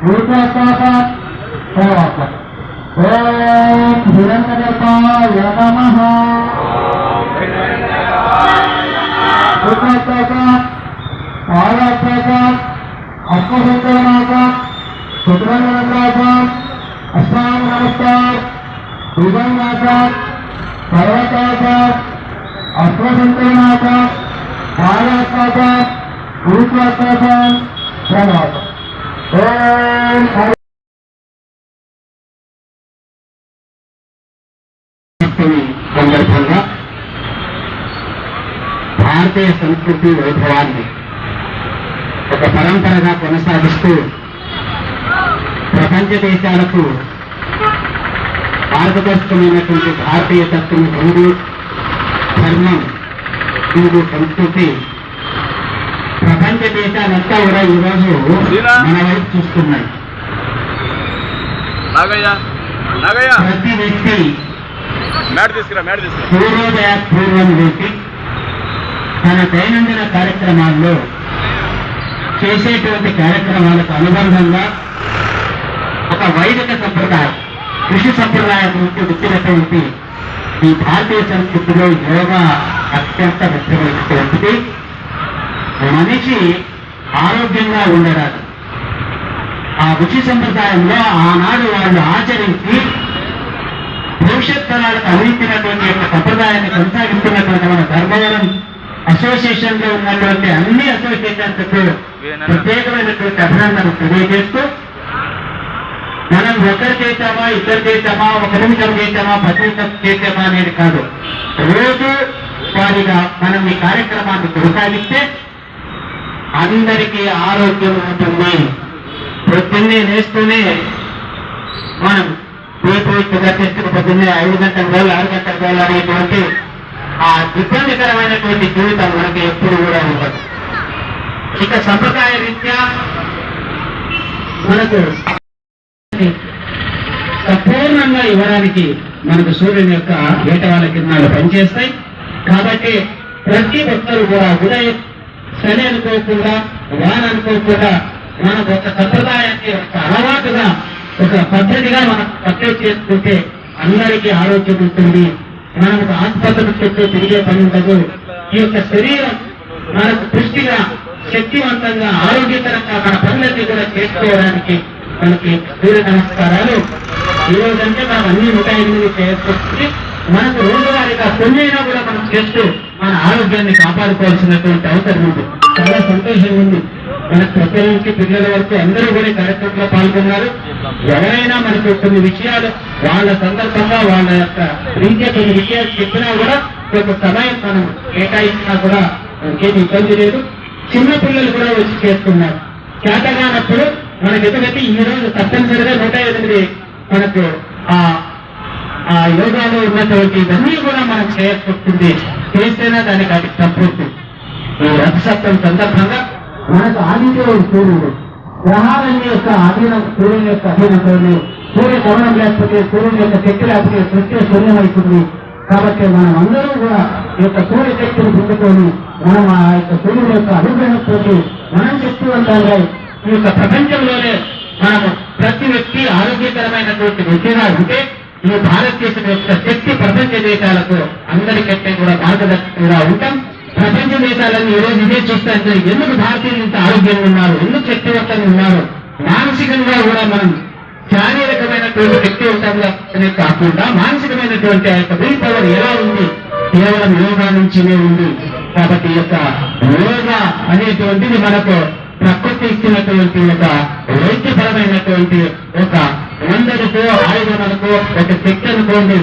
రూపాస్తాస తర్వాత ఓం హిరణ్యగర్భాయ నమః రూపాస్తాస భాగాస్తాస అత్యశక్తరమాత సుదరంగ అస్సాం నమస్కార్ భుజంగాస పర్వతాస అశ్వసంతనాస భాగాస్తాస రూపాస్తాస తర్వాత ఓం సందర్భంగా భారతీయ సంస్కృతి వైభవాన్ని ఒక పరంపరగా కొనసాగిస్తూ ప్రపంచ దేశాలకు మార్గదర్శకమైనటువంటి భారతీయ తత్వం, హిందూ ధర్మం, హిందూ సంస్కృతి ప్రపంచ దేశాలంతా కూడా ఈరోజు మన వైపు చూస్తున్నాయి. ప్రతి వ్యక్తి పూర్వోదయ పూర్వం వ్యక్తి తన దైనందిన కార్యక్రమాల్లో చేసేటువంటి కార్యక్రమాలకు అనుబంధంగా ఒక వైదిక సంప్రదాయం, కృషి సంప్రదాయం నుంచి వచ్చినటువంటి ఈ భారతీయ సంస్కృతిలో యోగా అత్యంత ముఖ్యమైనటువంటిది. మనిషి ఆరోగ్యంగా ఉండరాదు. ఆ ఋషి సంప్రదాయంలో ఆనాడు వాళ్ళు ఆచరించి భవిష్యత్ తరాలకు అందించినటువంటి యొక్క సంప్రదాయాన్ని కొనసాగిస్తున్నటువంటి మన ధర్మవరం అసోసియేషన్ లో ఉన్నటువంటి అన్ని అసోసియేషన్స్ ప్రత్యేకమైనటువంటి అభినందనలు తెలియజేస్తూ, మనం ఒకరు చేశామా, ఇద్దరు చేశామా, ఒక నిమిషం చేశామా, 10 నిమిషం చేశామా అనేది కాదు. రోజు వారిగా మనం ఈ కార్యక్రమాన్ని కొనసాగిస్తే అందరికీ ఆరోగ్యం ఉంటుంది. పొద్దున్నే నేస్తూనే మనం చేస్తున్న పొద్దున్నే 5 గంటల వేళ 6 గంటల వేళ అనేటువంటి ఆ ఇబ్బందికరమైనటువంటి జీవితం మనకి ఎప్పుడు కూడా ఉండదు. ఇక సంప్రదాయ రీత్యా మనకు సంపూర్ణంగా ఇవ్వడానికి మనకు సూర్యుని యొక్క ఏటవాల కిరణాలు పనిచేస్తాయి. కాబట్టి ప్రతి ఒక్కరు కూడా ఉదయం శని అనుకోకుండా, వాన అనుకోకుండా మనకు ఒక సంప్రదాయాన్ని ఒక అలవాటుగా, ఒక పద్ధతిగా మనం పక్కన చేసుకుంటే అందరికీ ఆరోగ్యం ఉంటుంది. మనకు ఆసుపత్రుల చుట్టూ తిరిగే పని ఉండదు. ఈ యొక్క శరీరం మనకు పుష్టిగా, శక్తివంతంగా, ఆరోగ్యకరంగా మన పనులన్నీ కూడా చేసుకోవడానికి మనకి సూర్య నమస్కారాలు ఈ రోజంటే మనం అన్ని 108 చేసుకొచ్చి మనకు రోజువారీగా కొన్నైనా కూడా మనం చేస్తూ మన ఆరోగ్యాన్ని కాపాడుకోవాల్సినటువంటి అవసరం ఉంది. చాలా సంతోషంగా ఉంది. మన ప్రజల నుంచి పిల్లల వరకు అందరూ కూడా కార్యక్రమంలో పాల్గొన్నారు. ఎవరైనా మనకు కొన్ని విషయాలు వాళ్ళ సందర్భంగా వాళ్ళ యొక్క రీత్యా కొన్ని విషయాలు చెప్పినా కూడా కొంత సమయం మనం కేటాయించినా కూడా మనకేమి ఇబ్బంది లేదు. చిన్న పిల్లలు కూడా వచ్చి చేస్తున్నారు. చేతగానప్పుడు మనకి ఎందుకంటే ఈ రోజు తప్పనిసరిగా 108 మనకు ఆ యోగాలో ఉన్నటువంటి ఇవన్నీ కూడా మనం చేయకపోతుంది. చేస్తేనే దానికి అది సంపూర్తి. ఈ రథసప్తం సందర్భంగా మనకు ఆదిత్యుడు సూర్యుడు, గ్రహాలన్నీ యొక్క అధీనం సూర్యుని యొక్క అధీనంలోనే. సూర్య గమనం లేకపోతే, సూర్యుని యొక్క శక్తి లేకపోతే సృష్టి శూన్యమవుతుంది. కాబట్టి మనం అందరూ కూడా ఈ యొక్క సూర్య శక్తిని పుట్టుకొని మనం ఆ యొక్క సూర్యుని యొక్క అనుగ్రహంతో మనం శక్తివంతంగా ఈ యొక్క ప్రపంచంలోనే మనము ప్రతి వ్యక్తి ఆరోగ్యకరమైనటువంటి వ్యక్తిగా ఉంటే ఈ భారతదేశం యొక్క శక్తి ప్రపంచ దేశాలకు అందరికంటే కూడా మార్గదర్శకంగా ఉంటాం. ప్రపంచ దేశాలను ఈ రోజు ఇదే చూస్తే ఎందుకు భారతీయులు ఇంత ఆరోగ్యంగా ఉన్నారు, ఎందుకు శక్తివంతంగా ఉన్నారు, మానసికంగా కూడా మనం శారీరకమైనటువంటి శక్తివంతంగా కాకుండా మానసికమైనటువంటి ఆ యొక్క విల్ పవర్ ఎలా ఉంది, కేవలం యోగా నుంచినే ఉంది. కాబట్టి ఈ యొక్క యోగా అనేటువంటిది మనకు ప్రకృతి ఇచ్చినటువంటి ఒక వైద్యపరమైనటువంటి ఒక వందలకు ఆయుధములకు ఒక శక్తి అనుకోండి.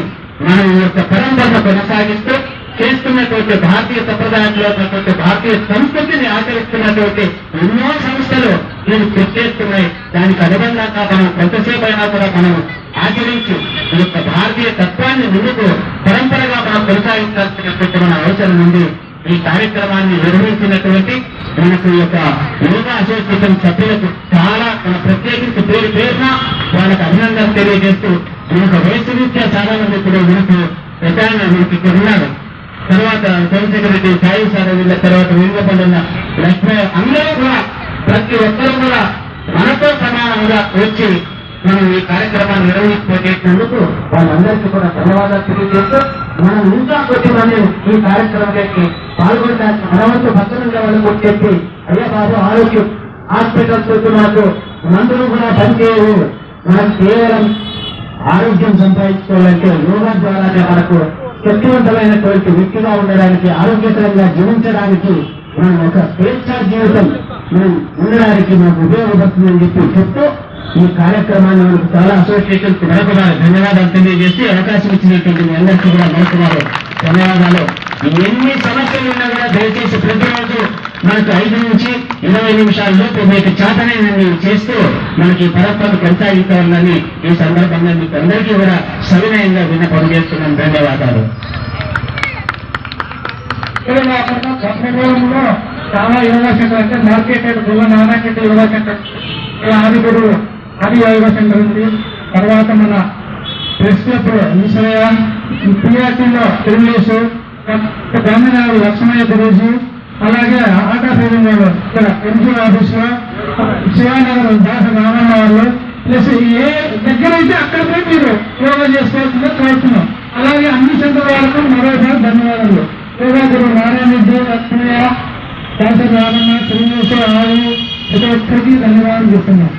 మనం ఈ యొక్క పరంపరను కొనసాగిస్తూ చేస్తున్నటువంటి భారతీయ సంప్రదాయంలో ఉన్నటువంటి భారతీయ సంస్కృతిని ఆచరిస్తున్నటువంటి ఎన్నో సంస్థలు దీన్ని కృషి చేస్తున్నాయి. దానికి అనుబంధంగా మనం కొంతసేపు అయినా కూడా మనం ఆచరించి ఈ యొక్క భారతీయ తత్వాన్ని ముందుకు పరంపరగా మనం కొనసాగించాల్సినటువంటి మన అవసరం ఉంది. ఈ కార్యక్రమాన్ని నిర్వహించినటువంటి మనకు ఈ యొక్క యోగా అసోసియేషన్ సభ్యులకు చాలా ప్రత్యేకించి పేరు పేరున వాళ్ళకి అభినందనలు తెలియజేస్తూ మనకు వయసు రీత్యా చాలా మంది ఇప్పుడు మనకు మనకి ఇక్కడ ఉన్నారు. తర్వాత చంద్రశేఖర్ రెడ్డి, సాయి సార్ వీళ్ళ తర్వాత వేణుగోపాల్ లక్ష్మీ అందరూ కూడా ప్రతి ఒక్కరూ కూడా మనతో సమానంగా వచ్చి మనం ఈ కార్యక్రమాన్ని నిర్వహించుకునేందుకు వాళ్ళందరికీ కూడా ధన్యవాదాలు తెలియజేస్తూ మనం ఇంకా కొద్ది మంది ఈ కార్యక్రమానికి పాల్గొనడానికి మనవంతు భక్తులుండే వాళ్ళకు చెప్పి అయ్యా బాబు ఆరోగ్యం హాస్పిటల్స్ మాకు మందులు కూడా పనిచేయవు, మనం కేవలం ఆరోగ్యం సంపాదించుకోవాలంటే యోగా ద్వారానే మనకు శక్తివంతమైనటువంటి వ్యక్తిగా ఉండడానికి, ఆరోగ్యకరంగా జీవించడానికి, మనం ఒక స్వేచ్ఛా జీవితం మనం ఉండడానికి మాకు ఉపయోగపడుతుందని చెప్తూ ఈ కార్యక్రమాన్ని మనకు చాలా అసోసియేషన్స్ మరొక ధన్యవాదాలు తెలియజేసి అవకాశం ఇచ్చినటువంటి మీ అందరికీ కూడా మరొక ధన్యవాదాలు. ఎన్ని సమస్యలు ఉన్నా కూడా దయచేసి ప్రతిరోజు మనకు 5 నుంచి 20 నిమిషాల్లోపు మీకు చేతనైనన్ని చేస్తూ మనకి పరస్పరం కొనసాగించాలని ఈ సందర్భంగా మీకు అందరికీ కూడా సవినయంగా విన్నపం చేస్తున్నాం. ధన్యవాదాలు. చాలా యోగా సెంటర్ అంటే మార్కెట్ గుల్ల నానాకెట్ యోగా సెంటర్, ఆదిగురు ఆది యోగా సెంటర్ ఉంది. తర్వాత మన ప్రెస్ క్లబ్ ఈశ్వరయ్య, పిఆర్టీలో తిరుమలేసు, గాంధీనగర్ లక్ష్మయ్య గురూజీ, అలాగే ఆటా ఫీలింగ్ వాళ్ళు ఇక్కడ ఎన్జిఓ ఆఫీస్ లో, శివానగర్ దాస రామన్న వాళ్ళు, ప్లస్ ఏ దగ్గరైతే అక్కడ పోయి మీరు యోగా చేసుకోవాల్సిందో కోరుతున్నాం. అలాగే అన్ని సెంటర్ వాళ్ళకు మరోసారి ధన్యవాదాలు. యోగా గురు నారాయణ రెడ్డి, లక్ష్మయ్య, దాస రామన్న, తిరుమలేసు, ఆవు ప్రతి ఒక్కరికి ధన్యవాదాలు చెప్తున్నాం.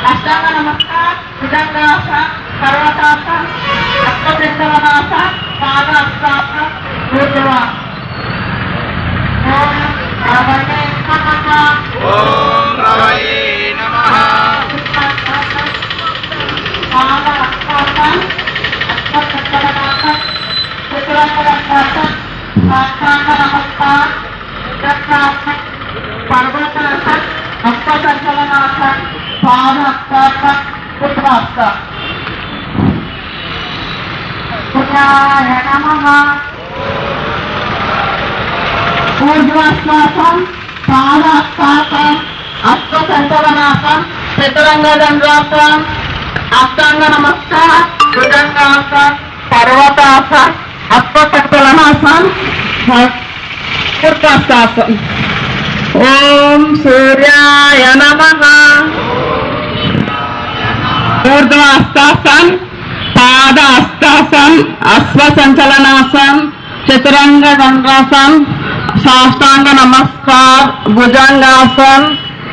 అష్టాంగ నమస్కార, భుజంగాసన, పర్వతాసన, హస్తచంద్రనాసన, పాదాస్తాసన, ఊర్ధ్వాసన. ఓం రవయే నమః. పాదహస్తాసన, హస్తచంద్రనాసన, చతురంగనాసన, అష్టాంగ నమస్కార, భుజంగాసన, పర్వతాసన, హస్తచంద్రనాసన, పాదహస్తాసన, ఊర్ధ్వాసన. సూర్యాయ నమః. ఊర్ధ్వాసనం, పాదహస్తాసనం, హస్తచంద్రనాసనం, చతురంగదండాసనం, అష్టాంగ నమస్కారం, భుజంగాసనం, పర్వతాసనం, హస్తచంద్రనాసనం, ఊర్ధ్వాసనం. ఓం సూర్యాయ నమః. ఊర్ధ్వాసనం, పాదహస్తాసనం, అశ్వసంచలనాసనం, చతురంగ దండాసనం, సాష్టాంగ నమస్కార్, భుజంగాసనం,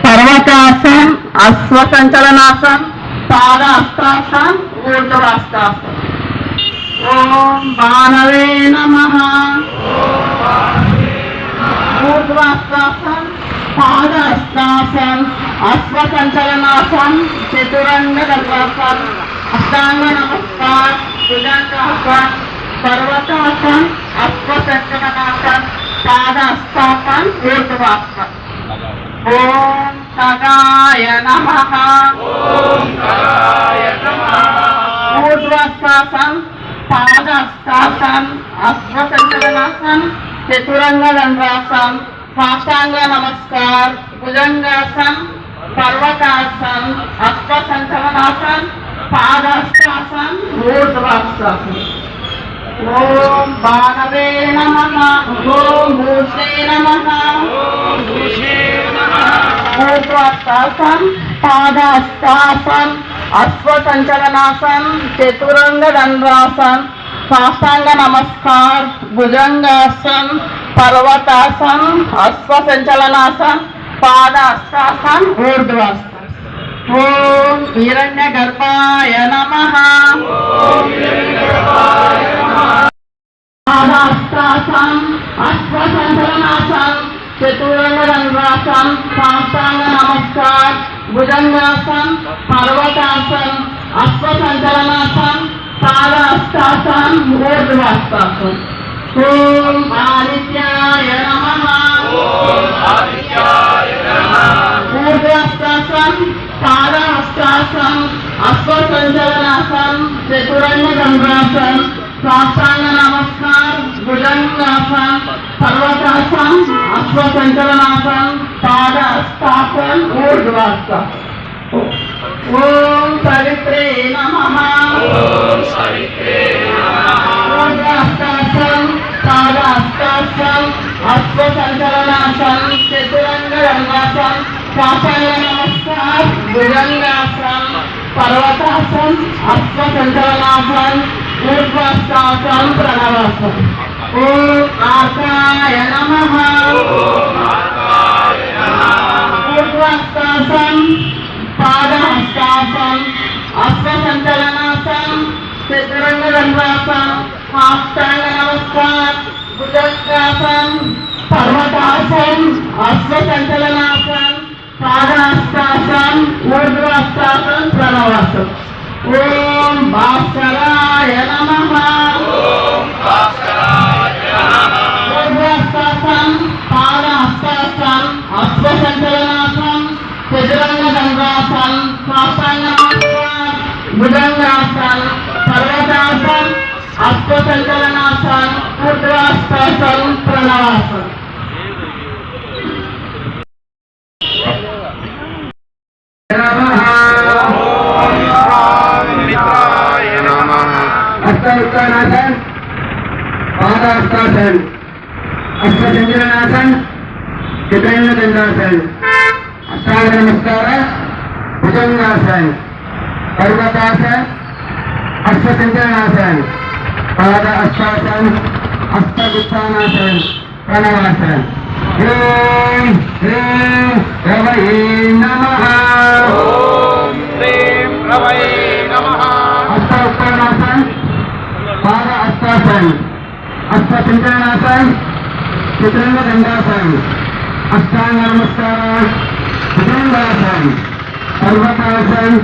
పర్వతాసనం, అశ్వసంచలనాసనం, పాదహస్తాసనం, ఊర్ధ్వాసనం. ఓం బాణవే నమః. ఊర్ధ్వాసనం, పాదహస్తాసనం, అశ్వసంచలనాసనం, చతురంగ దండాసనం, అష్టాంగ నమస్కార్, భుజంగాసనం, పర్వతాసనం, అశ్వసంచలనాసనం, పాదహస్తాసనం, ఊర్ధ్వాసనం. ఓం ఖగాయ నమః. ఊర్ధ్వాసనం, పాదహస్తాసనం, అశ్వసంచలనాసనం, చతురంగ దండాసనం, సాష్టాంగ నమస్కార్, భుజంగాసనం, పర్వతాసనం, అశ్వసంచలనాసనం, పాదహస్తాసనం, ఊర్ధ్వాసనం. ఓం బాణవే నమః. ఓం భూషే నమః. ఊర్ధ్వాసనం, పాదహస్తాసనం, అశ్వసంచలనాసనం, చతురంగ దండాసనం, సాష్టాంగ నమస్కార్, భుజంగాసనం, పర్వతాసనం, అశ్వసంచలనాసనం, పాదహస్తాసనం, ఊర్ధ్వాసనం. ఓం హిరణ్య గర్భాయ నమః. పాదహస్తాసనం, అశ్వసంచలనాసనం, చతురంగ దండాసనం, సాష్టాంగ నమస్కార్, భుజంగాసనం, పర్వతాసనం, అశ్వసంచలనాసనం, పాదహస్తాసనం, ఊర్ధ్వాసనం. ఓం ఆదిత్యాయ నమః. चतुरंग दंडासन साष्टांग नमस्कार भुजंगासन पर्वतासन अश्वसंचलनासन पादहस्तासन ऊर्ध्वासन ओम सवित्रे नमः ऊर्ध्वासन पादहस्तासन अश्वसंचलनासन चतुरंग दंडासन साष्टांग नमस्कार भुजंगासन पर्वतासन अश्वसंचलनासन ऊर्ध्वासन प्रणवासन ओम आकाय नमः ऊर्ध्वासन पादहस्तासन अश्वसंचलनासन चतुरंग दंडासन साष्टांग नमस्कार भुजंगासन पर्वतासन अश्वसंचलनासन पादहस्तासन ऊर्ध्वासन प्रणवासन ओम भास्कराय नमः ऊर्ध्वासन पादहस्तासन अश्वसंचलनासन चतुरंग दंडासन साष्टांग नमस्कार भुजंगासन पर्वतासन अश्वसंचलनासन ऊर्ध्वासन प्रणवासन अष्टावक्रासन पादहस्तासन अश्वसंचलनासन चतुरंग दंडासन अष्टांग नमस्कार भुजंगासन पर्वतासन अश्वसंचलनासन पादहस्तासन अष्टावक्रासन प्रणवासन ओम ह्रीं रवये नमः अष्टावक्रासन पादहस्तासन अश्वसंचलनासन चतुरंग दंडासन अष्टांग नमस्कार भुजंगासन पर्वतासन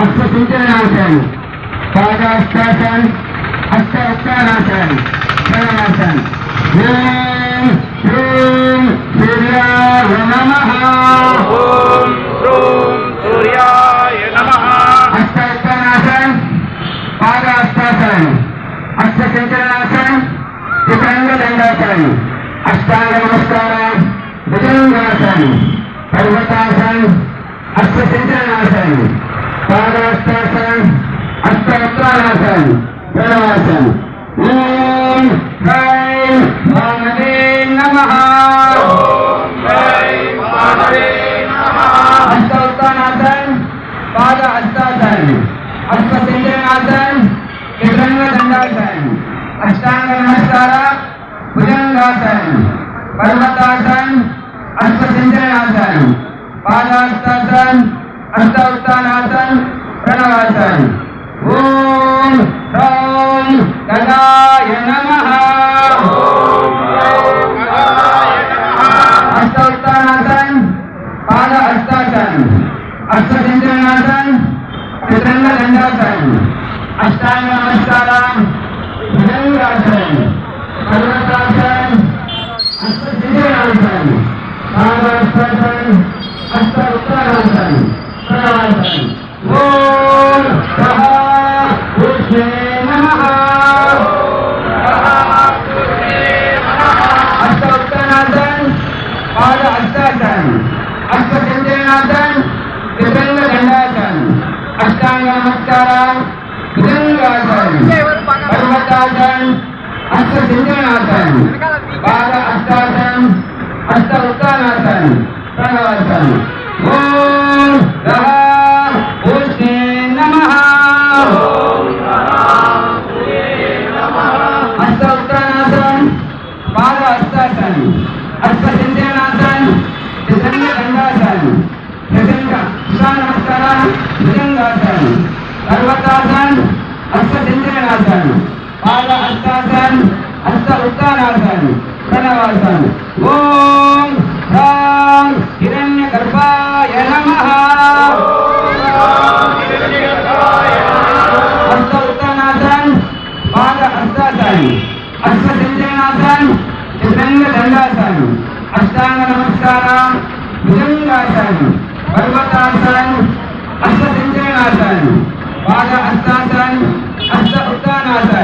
अश्वसंचलनासन पादहस्तासन अष्टावक्रासन प्रणवासन ह्रीं ह्रीं सूर्याय नमः अष्टावक्रासन पादहस्तासन अश्वसंचलनासन चतुरंग दंडासन अष्टांग नमस्कार भुजंगासन पर्वतासन अश्वसंचलनासन पादहस्तासन अष्टावक्रासन प्रणवासन ओम ह्रीं भानवे नमः अष्टावक्रासन पादहस्तासन अश्वसंचलनासन चतुरंग दंडासन अष्टांग नमस्कार भुजंगासन पर्वतासन अश्वसंचलनासन पादहस्तासन अष्टावक्रासन प्रणवासन ओम ह्रौं गदाय नमः अष्टावक्रासन पादहस्तासन अश्वसंचलनासन चतुरंग दंडासन अष्टांग नमस्कार भुजंगासन पर्वतासन अश्वसंचलनासन पादहस्तासन अष्टावक्रासन प्रणवासन ओम कृष्णे नमः अष्टावक्रासन पादहस्तासन अश्वसंचलनासन चतुरंग दंडासन अष्टांग नमस्कार भुजंगासन पर्वतासन अश्वसंचलनासन पादहस्तासन अष्टावक्रासन प्रणवासन ओम कृष्णे नमः अष्टावक्रासन पादहस्तासन अश्वसंचलनासन चतुरंग दंडासन नमस्कार भुजंगासन पर्वतासन अश्वसंचलनासन पादहस्तासन अष्टावक्रासन प्रणवासन ओम ह्रौं हिरण्यगर्भाय नमः अष्टावक्रासन पादहस्तासन अश्वसंचलनासन चतुरंग दंडासन अष्टांग नमस्कार भुजंगासन पर्वतासन अश्वसंचलनासन पादहस्तासन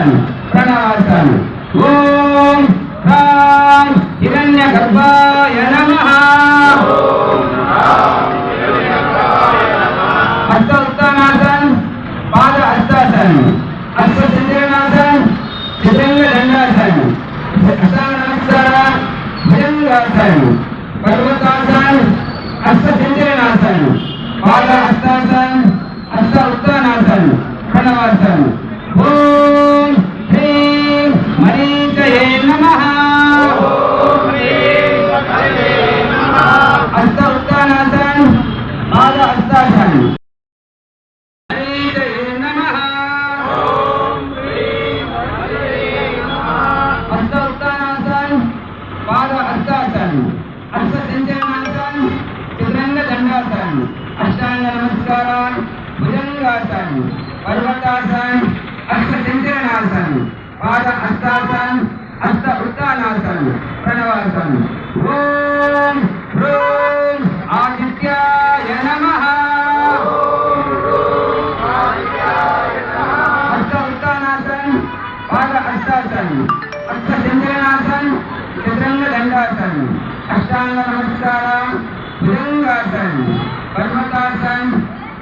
ప్రణవాసన్ ప్రణవాసన్. ఓం హ్రాం హిరణ్యగర్భాయ నమః. హస్త ఉత్తానాసన్ పాద హస్తాసన్ హస్త చంద్రనాసన్ చతురంగ దండాసన్ అష్టాంగ నమస్కార భుజంగాసన్ పర్వతాసన్ హస్త చంద్రనాసన్ పాద హస్తాసన్ హస్త ఉత్తానాసన్ ప్రణవాసన్. ఓం హ్రీం మరీచయే నమః. హస్త ఉత్తానాసన్ పాద హస్తాసన్ మరీచయే నమః. హస్త ఉత్తానాసన్ పాద హస్తాసన్ హస్త సంచలనాసన్ చతురంగ దండాసన్ అష్టాంగ నమస్కారాన్ భుజంగాసన్ పర్వతాసన్ హస్త సంచలనాసన్ పాద హస్తాసన్ హస్త ఉత్తానాసన్ ప్రణవాసన్. ఓం హ్రూం ఆదిత్యాయ నమః. హస్త ఉత్తానాసన్ పాద హస్తాసన్ హస్త సంచలనాసన్ చతురంగ దండాసన్ అష్టాంగ నమస్కారాన్ భుజంగాసన్ పర్వతాసన్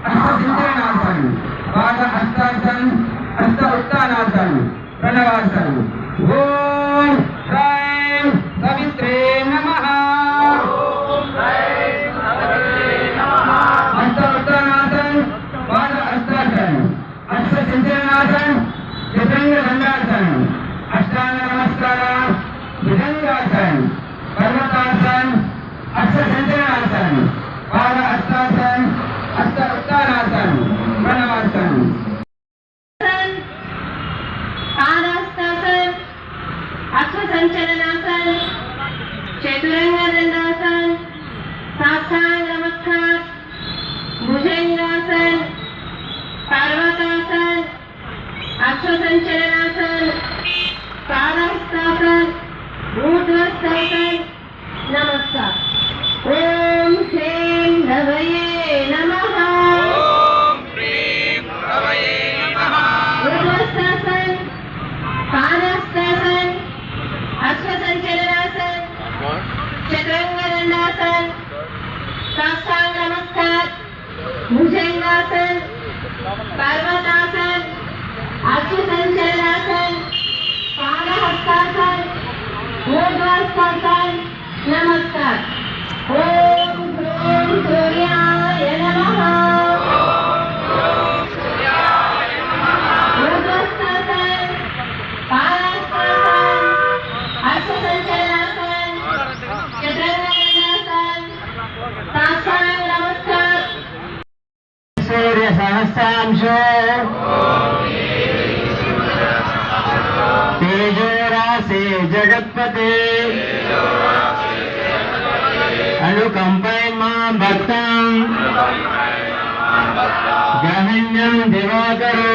హస్త సంచలనాసన్ పాద హస్తాసన్ హస్త ఉత్తానాసన్ ప్రణవాసన్. ఓం హ్రైం సవిత్రే నమః. హస్త ఉత్తానాసన్ పాద హస్తాసన్ హస్త సంచలనాసన్ చతురంగ దండాసన్ అష్టాంగ నమస్కారాన్ భుజంగాసన్ పర్వతాసన్ హస్త సంచలనాసన్ పాద హస్తాసన్ హస్త ఉత్తానాసన్ ప్రణవాసన్. పాదహస్తాసన్ హస్త సంచలనాసన్ చతురంగ దండాసన్ సాష్టాంగ నమస్కార భుజంగాసన్ పర్వతాసన్ హస్త సంచలనాసన్ పాదహస్తాసన్ ఊర్ధ్వస్థాసన్ నమస్కార్. ఓం హ్రీం రవయే నమః. ఊర్ధ్వస్థాసన్ పాదహస్తాసన్ హస్త సంచలనాసన్ చతురంగ దండాసన్ సాష్టాంగ నమస్కార భుజంగాసన్ పర్వతాసన్ హస్త సంచలనాసన్ పాదహస్తాసన్ ఊర్ధ్వస్థాసన్ నమస్కార్. ఓం హ్రీం సూర్యాయ నమః. ఊర్ధ్వస్థాసన్ పాదహస్తాసన్ హస్త సంచలనాసన్ చతురంగ దండాసన్ సాష్టాంగ నమస్కార. సూర్య సహస్రాంశో తేజో రాశి జగత్పతే అనుకంపై మాం భక్తం గహన్యం దివాకరో